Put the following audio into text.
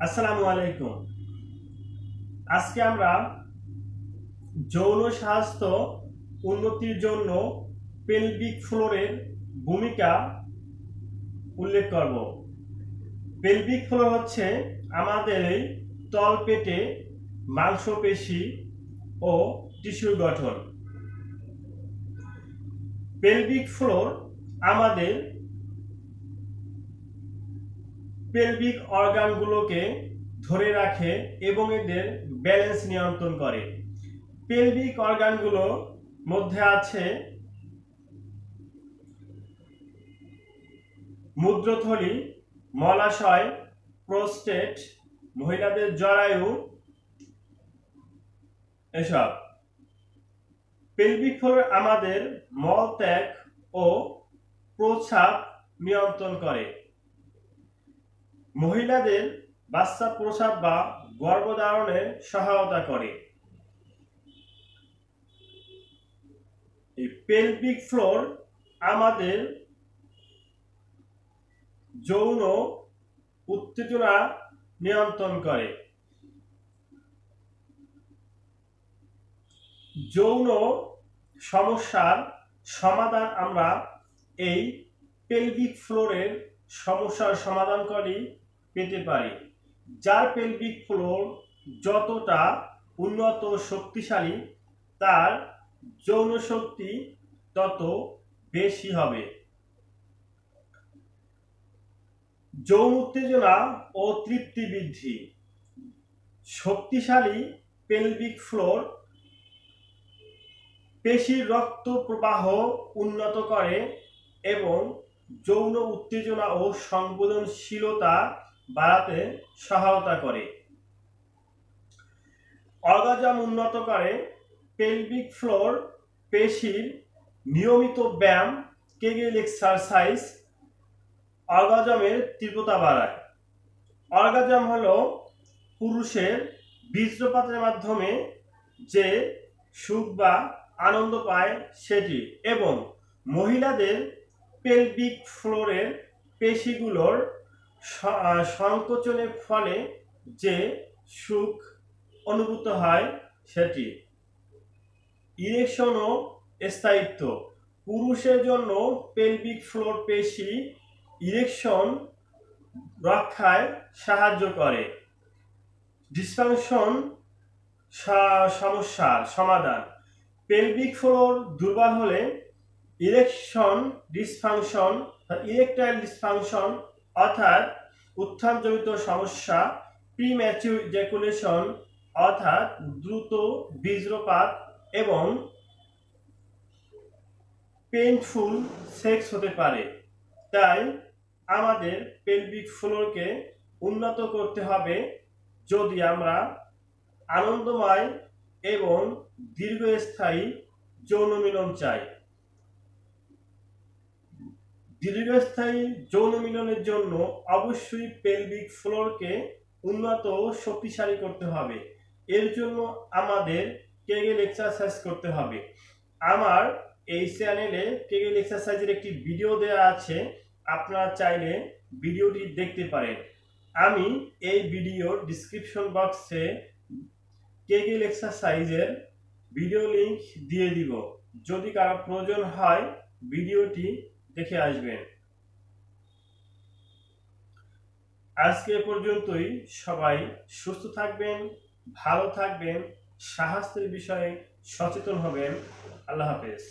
আসসালামু আলাইকুম। আজকে আমরা যৌন স্বাস্থ্য উন্নতির জন্য পেলভিক ফ্লোরের ভূমিকা উল্লেখ করব। পেলভিক ফ্লোর হচ্ছে আমাদের এই তলপেটে মাংসপেশি ও টিস্যুর গঠন। পেলভিক ফ্লোর আমাদের পেলভিক অর্গানগুলোকে ধরে রাখে এবং এদের ব্যালেন্স নিয়ন্ত্রণ করে। পেলভিক অর্গানগুলোর মধ্যে আছে মূত্রথলি, মলাশয়, প্রোস্টেট, মহিলাদের জরায়ু, এসব। পেলভিক ফ্লোর আমাদের মলত্যাগ ও প্রস্রাব নিয়ন্ত্রণ করে। মহিলাদের বাচ্চা প্রসব বা গর্ভধারণে সহায়তা করে। এই পেলভিক ফ্লোর আমাদের যৌন উত্তেজনা নিয়ন্ত্রণ করে। যৌন সমস্যার সমাধান আমরা এই পেলভিক ফ্লোরের সমস্যার সমাধান করে পেতে পারি। যার পেলভিক ফ্লোর যতটা উন্নত শক্তিশালী, তার যৌন শক্তি তত বেশি হবে। যৌন উত্তেজনা ও তৃপ্তি বৃদ্ধি। শক্তিশালী পেলভিক ফ্লোর পেশির রক্ত প্রবাহ উন্নত করে এবং যৌন উত্তেজনা ও সংবেদনশীলতা বাড়াতে সহায়তা করে। অর্গাজম উন্নত করে। পেলভিক ফ্লোর পেশির নিয়মিত ব্যায়াম, কেগেল এক্সারসাইজ অর্গাজমের তীব্রতা বাড়ায়। অর্গাজম হলো পুরুষের বীর্যপাতের মাধ্যমে যে সুখ বা আনন্দ পায় সেটি, এবং মহিলাদের পেলভিক ফ্লোরের পেশিগুলোর সংকোচনের ফলে যে সুখ অনুভূত হয় সেটি। ইরেকশন ও স্থায়িত্ব। পুরুষের জন্য পেলভিক ফ্লোর পেশি ইরেকশন রক্ষায় সাহায্য করে। ডিসফাংশন সমস্যার সমাধান। পেলভিক ফ্লোর দুর্বল হলে ইরেকটাইল ডিসফাংশন অর্থাৎ উত্থানজনিত সমস্যা, প্রিম্যাচিউর ইজাকুলেশন অর্থাৎ দ্রুত বীর্যপাত এবং পেইনফুল সেক্স হতে পারে। তাই আমাদের পেলভিক ফ্লোরকে উন্নত করতে হবে যদি আমরা আনন্দময় এবং দীর্ঘস্থায়ী যৌন মিলন চাই। দীর্ঘস্থায়ী যৌন মিলনের জন্য অবশ্যই পেলভিক ফ্লোরকে উন্নত ও শক্তিশালী করতে হবে। এর জন্য আমাদের কেগেল এক্সারসাইজ করতে হবে। আমার এই চ্যানেলে কেগেল এক্সারসাইজের একটি ভিডিও দেওয়া আছে, আপনারা চাইলে ভিডিওটি দেখতে পারেন। আমি এই ভিডিওর ডিসক্রিপশন বক্সে কেগেল এক্সারসাইজের ভিডিও লিংক দিয়ে দিব। যদি কারো প্রয়োজন হয় ভিডিওটি দেখে আসবেন। আজকে এ পর্যন্তই। সবাই সুস্থ থাকবেন, ভালো থাকবেন, স্বাস্থ্যের বিষয়ে সচেতন হবেন। আল্লাহ হাফেজ।